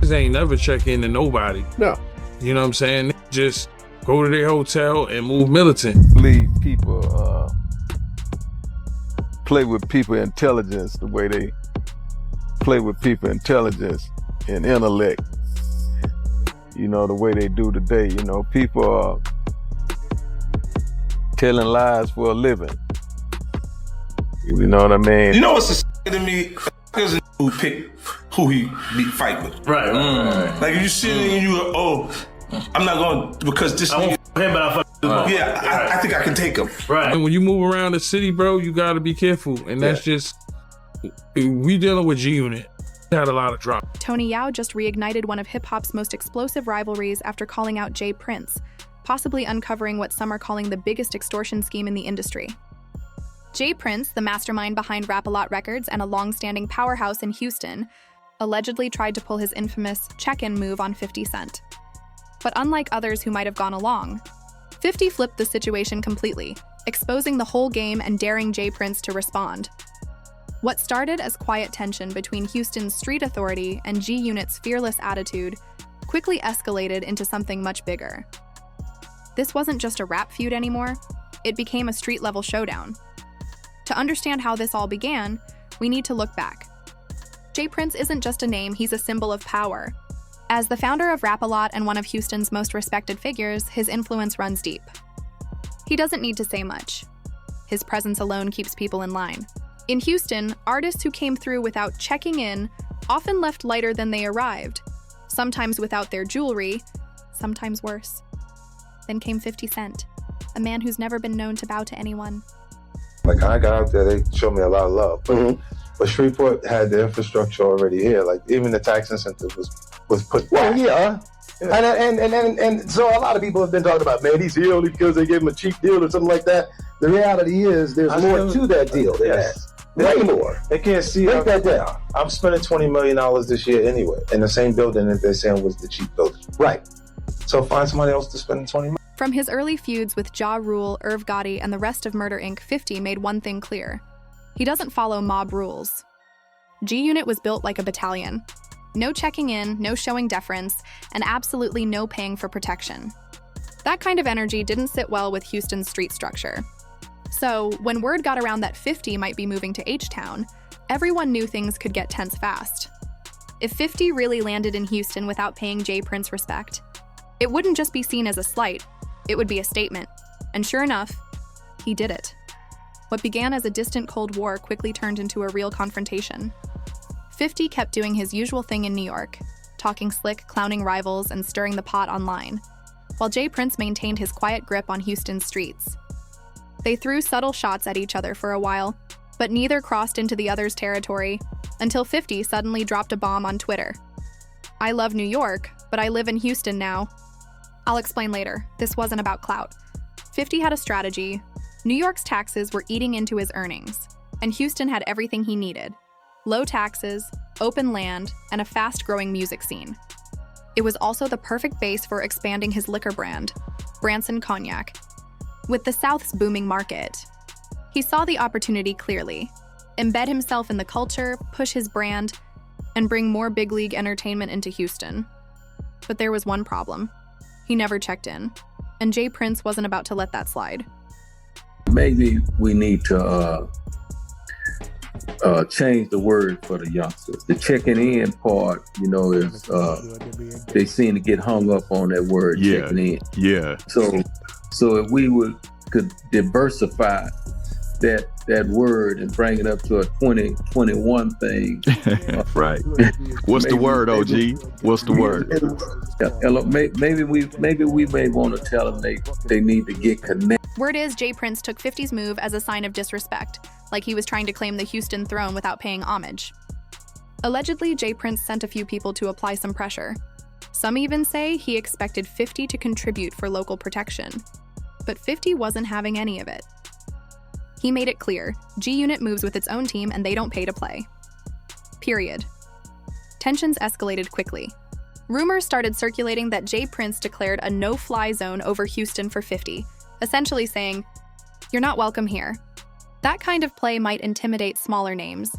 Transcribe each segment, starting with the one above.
ain't never check into nobody. No. You know what I'm saying? Just go to their hotel and move militant. I believe people play with people intelligence the way they play with people intelligence and intellect. You know, the way they do today. You know, people are telling lies for a living. You know what I mean? You know what's to me? There's a who pick who he fight with. Right. Like if you sit there and you go, oh, I'm not going because this. I won't him, but I I think I can take him. Right. And when you move around the city, bro, you got to be careful. And that's just, we dealing with G-Unit. Had a lot of drama. Tony Yao just reignited one of hip-hop's most explosive rivalries after calling out Jay Prince, possibly uncovering what some are calling the biggest extortion scheme in the industry. Jay Prince, the mastermind behind Rap-A-Lot Records and a long-standing powerhouse in Houston, allegedly tried to pull his infamous check-in move on 50 Cent. But unlike others who might have gone along, 50 flipped the situation completely, exposing the whole game and daring Jay Prince to respond. What started as quiet tension between Houston's street authority and G-Unit's fearless attitude quickly escalated into something much bigger. This wasn't just a rap feud anymore, it became a street-level showdown. To understand how this all began, we need to look back. Jay Prince isn't just a name, he's a symbol of power. As the founder of Rap-A-Lot and one of Houston's most respected figures, his influence runs deep. He doesn't need to say much. His presence alone keeps people in line. In Houston, artists who came through without checking in often left lighter than they arrived, sometimes without their jewelry, sometimes worse. Then came 50 Cent, a man who's never been known to bow to anyone. Like I got out there, they showed me a lot of love. But Shreveport had the infrastructure already here. Like even the tax incentive was put back. Well, yeah. And so a lot of people have been talking about, man, he's here only because they gave him a cheap deal or something like that. The reality is there's more to that deal than that. Way more. They can't see. Break that down. I'm spending $20 million this year anyway, in the same building that they're saying was the cheap building. Right. So find somebody else to spend $20 million. From his early feuds with Ja Rule, Irv Gotti, and the rest of Murder Inc., 50 made one thing clear. He doesn't follow mob rules. G-Unit was built like a battalion. No checking in, no showing deference, and absolutely no paying for protection. That kind of energy didn't sit well with Houston's street structure. So, when word got around that 50 might be moving to H-Town, everyone knew things could get tense fast. If 50 really landed in Houston without paying Jay Prince respect, it wouldn't just be seen as a slight, it would be a statement. And sure enough, he did it. What began as a distant Cold War quickly turned into a real confrontation. 50 kept doing his usual thing in New York, talking slick, clowning rivals, and stirring the pot online, while Jay Prince maintained his quiet grip on Houston's streets. They threw subtle shots at each other for a while, but neither crossed into the other's territory until 50 suddenly dropped a bomb on Twitter. "I love New York, but I live in Houston now." I'll explain later. This wasn't about clout. 50 had a strategy. New York's taxes were eating into his earnings, and Houston had everything he needed: low taxes, open land, and a fast-growing music scene. It was also the perfect base for expanding his liquor brand, Branson Cognac. With the South's booming market, he saw the opportunity clearly: embed himself in the culture, push his brand, and bring more big league entertainment into Houston. But there was one problem. He never checked in, and Jay Prince wasn't about to let that slide. Maybe we need to change the word for the youngsters. The checking in part, you know, is they seem to get hung up on that word, checking in. Yeah. So if we could diversify that word and bring it up to a 2021 thing. Right. What's the word, OG? What's the word? Maybe we may want to tell them they need to get connected. Word is Jay Prince took 50's move as a sign of disrespect, like he was trying to claim the Houston throne without paying homage. Allegedly, Jay Prince sent a few people to apply some pressure. Some even say he expected 50 to contribute for local protection. But 50 wasn't having any of it. He made it clear, G-Unit moves with its own team and they don't pay to play. Period. Tensions escalated quickly. Rumors started circulating that Jay Prince declared a no-fly zone over Houston for 50, essentially saying, "You're not welcome here." That kind of play might intimidate smaller names.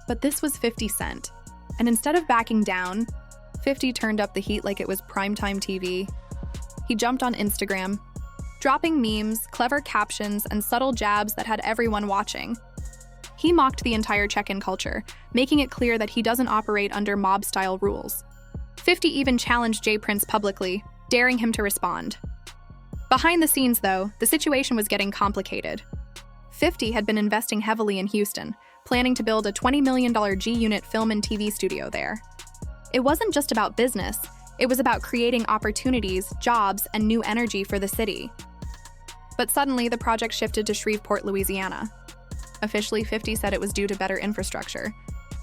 But this was 50 Cent. And instead of backing down, 50 turned up the heat like it was primetime TV. He jumped on Instagram, dropping memes, clever captions, and subtle jabs that had everyone watching. He mocked the entire check-in culture, making it clear that he doesn't operate under mob-style rules. 50 even challenged J Prince publicly, daring him to respond. Behind the scenes, though, the situation was getting complicated. 50 had been investing heavily in Houston, planning to build a $20 million G-Unit film and TV studio there. It wasn't just about business, it was about creating opportunities, jobs, and new energy for the city. But suddenly, the project shifted to Shreveport, Louisiana. Officially, 50 said it was due to better infrastructure.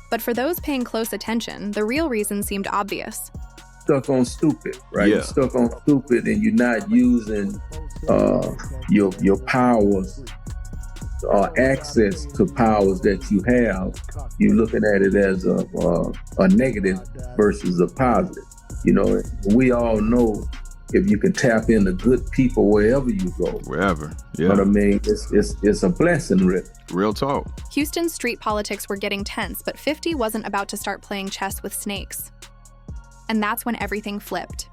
But for those paying close attention, the real reason seemed obvious. Stuck on stupid, right? Yeah. You're stuck on stupid and you're not using your powers or access to powers that you have. You're looking at it as a negative versus a positive. You know, we all know if you can tap into good people wherever you go. Wherever, yeah. But I mean, it's a blessing, really. Real talk. Houston's street politics were getting tense, but 50 wasn't about to start playing chess with snakes. And that's when everything flipped.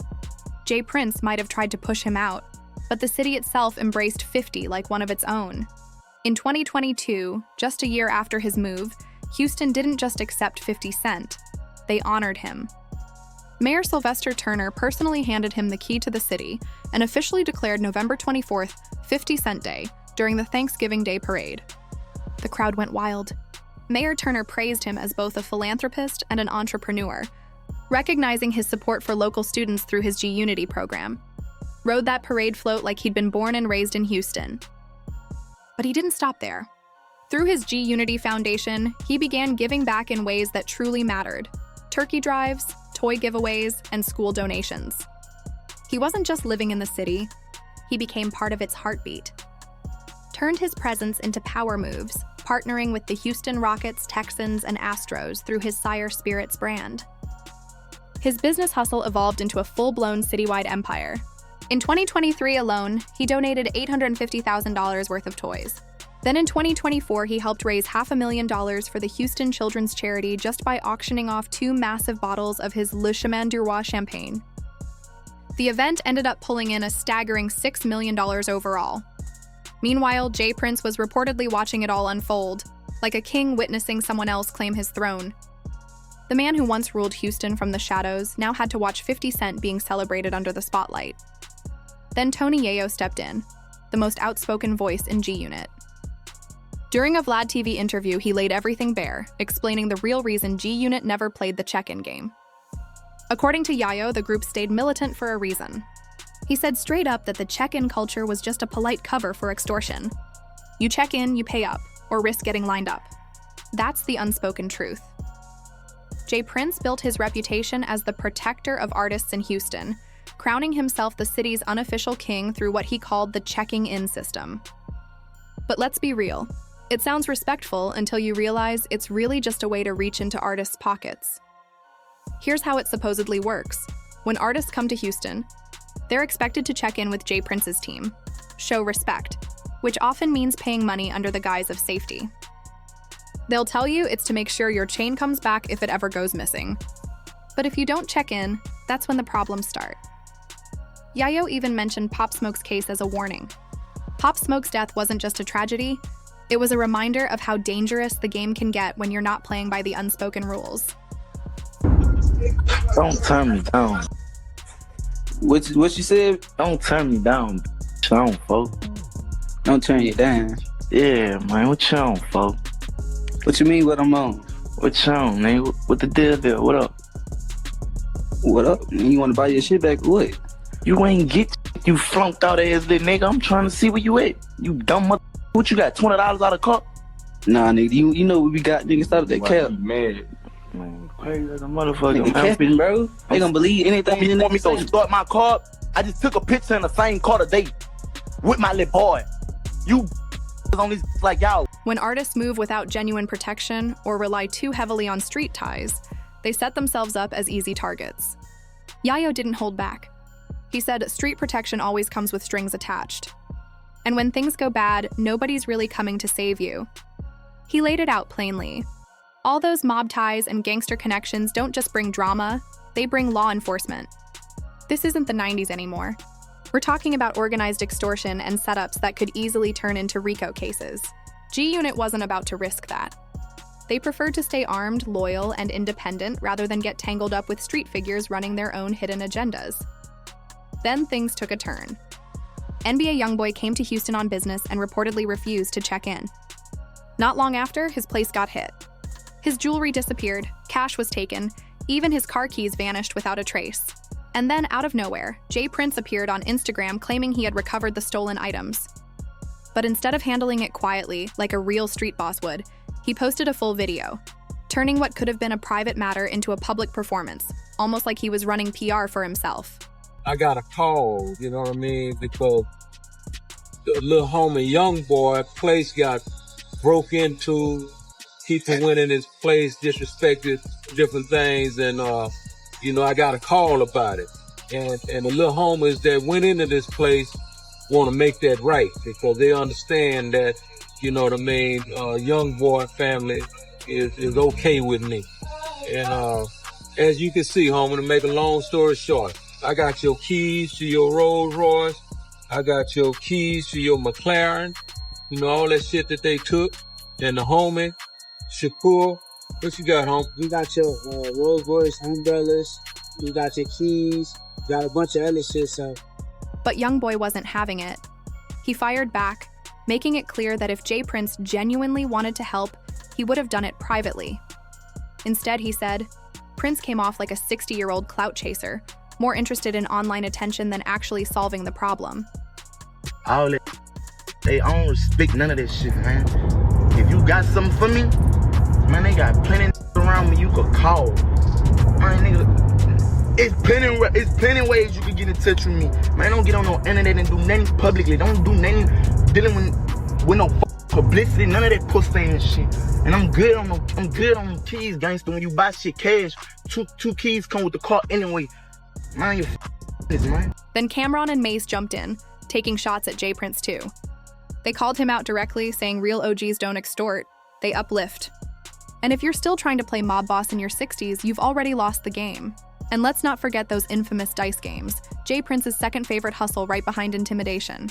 J Prince might have tried to push him out, but the city itself embraced 50 like one of its own. In 2022, just a year after his move, Houston didn't just accept 50 Cent, they honored him. Mayor Sylvester Turner personally handed him the key to the city and officially declared November 24th 50 Cent Day during the Thanksgiving Day parade. The crowd went wild. Mayor Turner praised him as both a philanthropist and an entrepreneur, recognizing his support for local students through his G-Unity program. Rode that parade float like he'd been born and raised in Houston. But he didn't stop there. Through his G-Unity Foundation, he began giving back in ways that truly mattered: turkey drives, toy giveaways, and school donations. He wasn't just living in the city, he became part of its heartbeat. Turned his presence into power moves, partnering with the Houston Rockets, Texans, and Astros through his Sire Spirits brand. His business hustle evolved into a full-blown citywide empire. In 2023 alone, he donated $850,000 worth of toys. Then in 2024, he helped raise $500,000 for the Houston Children's Charity just by auctioning off 2 massive bottles of his Le Chemin du Roi champagne. The event ended up pulling in a staggering $6 million overall. Meanwhile, J Prince was reportedly watching it all unfold, like a king witnessing someone else claim his throne. The man who once ruled Houston from the shadows now had to watch 50 Cent being celebrated under the spotlight. Then Tony Yayo stepped in, the most outspoken voice in G-Unit. During a Vlad TV interview, he laid everything bare, explaining the real reason G-Unit never played the check-in game. According to Yayo, the group stayed militant for a reason. He said straight up that the check-in culture was just a polite cover for extortion. You check in, you pay up, or risk getting lined up. That's the unspoken truth. J Prince built his reputation as the protector of artists in Houston, crowning himself the city's unofficial king through what he called the checking-in system. But let's be real. It sounds respectful until you realize it's really just a way to reach into artists' pockets. Here's how it supposedly works. When artists come to Houston, they're expected to check in with J Prince's team, show respect, which often means paying money under the guise of safety. They'll tell you it's to make sure your chain comes back if it ever goes missing. But if you don't check in, that's when the problems start. Yayo even mentioned Pop Smoke's case as a warning. Pop Smoke's death wasn't just a tragedy, it was a reminder of how dangerous the game can get when you're not playing by the unspoken rules. Don't turn me down. What you said? Don't turn me down. What you on, folks? Don't turn you down. Yeah, man. What you on, folks? What you mean what I'm on? What you on, man? What the deal there? What up? What up? You want to buy your shit back or what? You ain't get you flunked out ass little nigga. I'm trying to see where you at. You dumb mother. What you got? $20 out of cup? Nah, nigga. You know what we got, nigga. Stop that cap. Mad. Man, crazy like a motherfucker. Nigga, capping, bro. They gonna believe anything. You want me to start my car? I just took a picture in the same car today with my little boy. You on these like y'all. When artists move without genuine protection or rely too heavily on street ties, they set themselves up as easy targets. Yayo didn't hold back. He said street protection always comes with strings attached. And when things go bad, nobody's really coming to save you. He laid it out plainly. All those mob ties and gangster connections don't just bring drama, They bring law enforcement. This isn't the 90s anymore. We're talking about organized extortion and setups that could easily turn into RICO cases. G-Unit wasn't about to risk that. They preferred to stay armed, loyal, and independent rather than get tangled up with street figures running their own hidden agendas. Then things took a turn. NBA YoungBoy came to Houston on business and reportedly refused to check in. Not long after, his place got hit. His jewelry disappeared, cash was taken, even his car keys vanished without a trace. And then, out of nowhere, J. Prince appeared on Instagram claiming he had recovered the stolen items. But instead of handling it quietly, like a real street boss would, he posted a full video, turning what could have been a private matter into a public performance, almost like he was running PR for himself. I got a call, you know what I mean, because the little homie YoungBoy place got broke into. People went in his place, disrespected different things, and I got a call about it. And the little homies that went into this place want to make that right because they understand that, you know what I mean, YoungBoy family is okay with me. And as you can see, homie, to make a long story short, I got your keys to your Rolls Royce. I got your keys to your McLaren. You know, all that shit that they took. And the homie, Shakur, what you got, homie? You got your Rolls Royce umbrellas. You got your keys. You got a bunch of other shit, so. But YoungBoy wasn't having it. He fired back, making it clear that if J. Prince genuinely wanted to help, he would have done it privately. Instead, he said, Prince came off like a 60-year-old clout chaser, more interested in online attention than actually solving the problem. All that, I don't respect none of that shit, man. If you got something for me, man, they got plenty around me you could call. Man, nigga, it's plenty ways you can get in touch with me. Man, don't get on no internet and do nothing publicly. Don't do nothing dealing with no publicity, none of that pussy and shit. And I'm good on keys, gangster. When you buy shit cash, two keys come with the car anyway. Man, you man. Then Cameron and Mace jumped in, taking shots at J. Prince too. They called him out directly, saying real OGs don't extort, they uplift. And if you're still trying to play mob boss in your 60s, you've already lost the game. And let's not forget those infamous dice games, J. Prince's second favorite hustle right behind intimidation.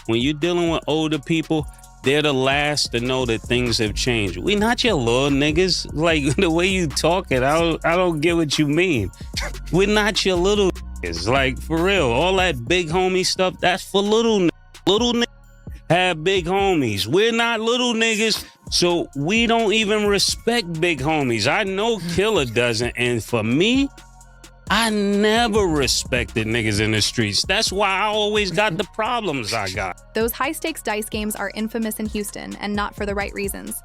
When you're dealing with older people, they're the last to know that things have changed. We not your little niggas. Like, the way you talking, I don't get what you mean. We're not your little niggas. Like, for real, all that big homie stuff, that's for little niggas. Little niggas have big homies. We're not little niggas, so we don't even respect big homies. I know Killer doesn't, and for me, I never respected niggas in the streets. That's why I always got the problems I got. Those high-stakes dice games are infamous in Houston, and not for the right reasons.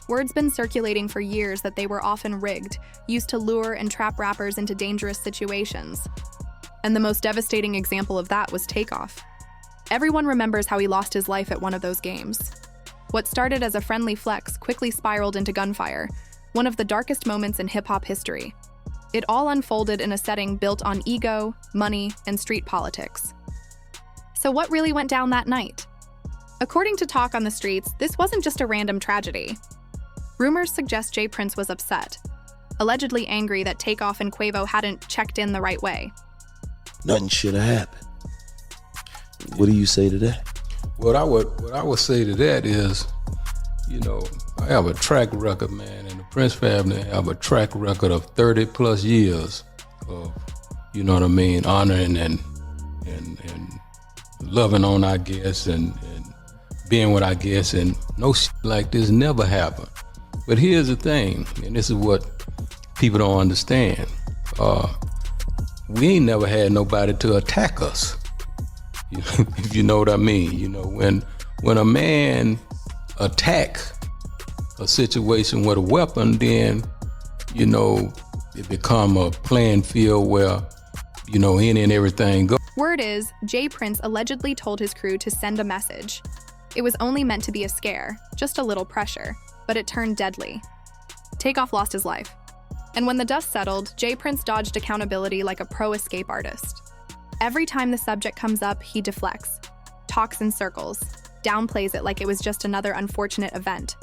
Word's been circulating for years that they were often rigged, used to lure and trap rappers into dangerous situations. And the most devastating example of that was Takeoff. Everyone remembers how he lost his life at one of those games. What started as a friendly flex quickly spiraled into gunfire, one of the darkest moments in hip-hop history. It all unfolded in a setting built on ego, money, and street politics. So what really went down that night? According to talk on the streets, this wasn't just a random tragedy. Rumors suggest J. Prince was upset, allegedly angry that Takeoff and Quavo hadn't checked in the right way. Nothing should have happened. What do you say to that? What I would say to that is, you know, I have a track record, man, and the Prince family have a track record of 30 plus years of, you know what I mean, honoring and loving on our guests and being with our guests, and no shit like this never happened. But here's the thing, and this is what people don't understand. We ain't never had nobody to attack us. If you know what I mean. You know, when a man attack a situation with a weapon, then, you know, it become a playing field where, you know, any and everything goes. Word is, J. Prince allegedly told his crew to send a message. It was only meant to be a scare, just a little pressure, but it turned deadly. Takeoff lost his life. And when the dust settled, J. Prince dodged accountability like a pro escape artist. Every time the subject comes up, he deflects, talks in circles, downplays it like it was just another unfortunate event.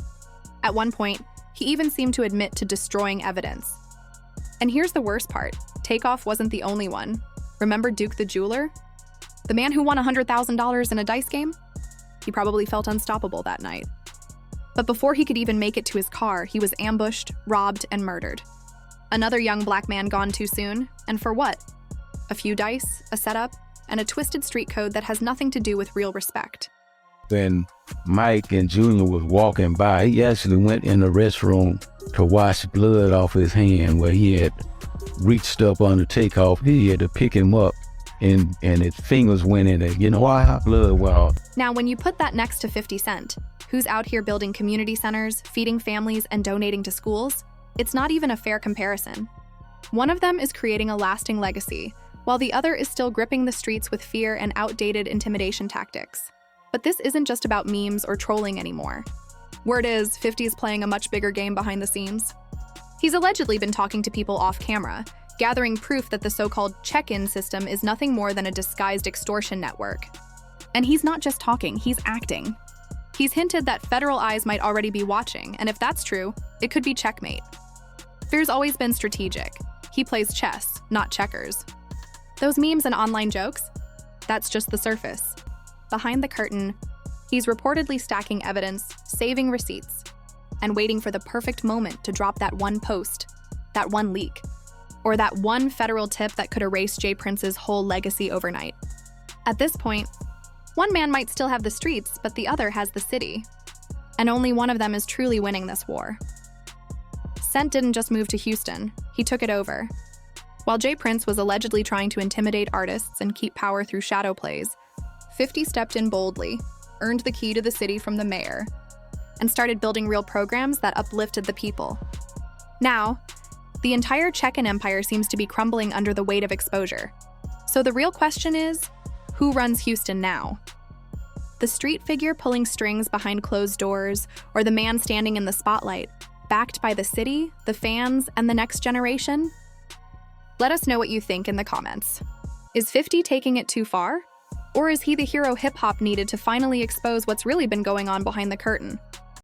At one point, he even seemed to admit to destroying evidence. And here's the worst part. Takeoff wasn't the only one. Remember Duke the jeweler? The man who won $100,000 in a dice game? He probably felt unstoppable that night. But before he could even make it to his car, he was ambushed, robbed, and murdered. Another young black man gone too soon, and for what? A few dice, a setup, and a twisted street code that has nothing to do with real respect. When Mike and Junior was walking by, he actually went in the restroom to wash blood off his hand where he had reached up on the Takeoff. He had to pick him up and his fingers went in it. You know why? Blood well. Now, when you put that next to 50 Cent, who's out here building community centers, feeding families, and donating to schools, it's not even a fair comparison. One of them is creating a lasting legacy, while the other is still gripping the streets with fear and outdated intimidation tactics. But this isn't just about memes or trolling anymore. Word is, 50 is playing a much bigger game behind the scenes. He's allegedly been talking to people off camera, gathering proof that the so-called check-in system is nothing more than a disguised extortion network. And he's not just talking, he's acting. He's hinted that federal eyes might already be watching, and if that's true, it could be checkmate. Fear's always been strategic. He plays chess, not checkers. Those memes and online jokes? That's just the surface. Behind the curtain, he's reportedly stacking evidence, saving receipts, and waiting for the perfect moment to drop that one post, that one leak, or that one federal tip that could erase J. Prince's whole legacy overnight. At this point, one man might still have the streets, but the other has the city. And only one of them is truly winning this war. Cent didn't just move to Houston, he took it over. While J. Prince was allegedly trying to intimidate artists and keep power through shadow plays, 50 stepped in boldly, earned the key to the city from the mayor, and started building real programs that uplifted the people. Now, the entire check-in empire seems to be crumbling under the weight of exposure. So the real question is, who runs Houston now? The street figure pulling strings behind closed doors, or the man standing in the spotlight, backed by the city, the fans, and the next generation? Let us know what you think in the comments. Is 50 taking it too far? Or is he the hero hip-hop needed to finally expose what's really been going on behind the curtain?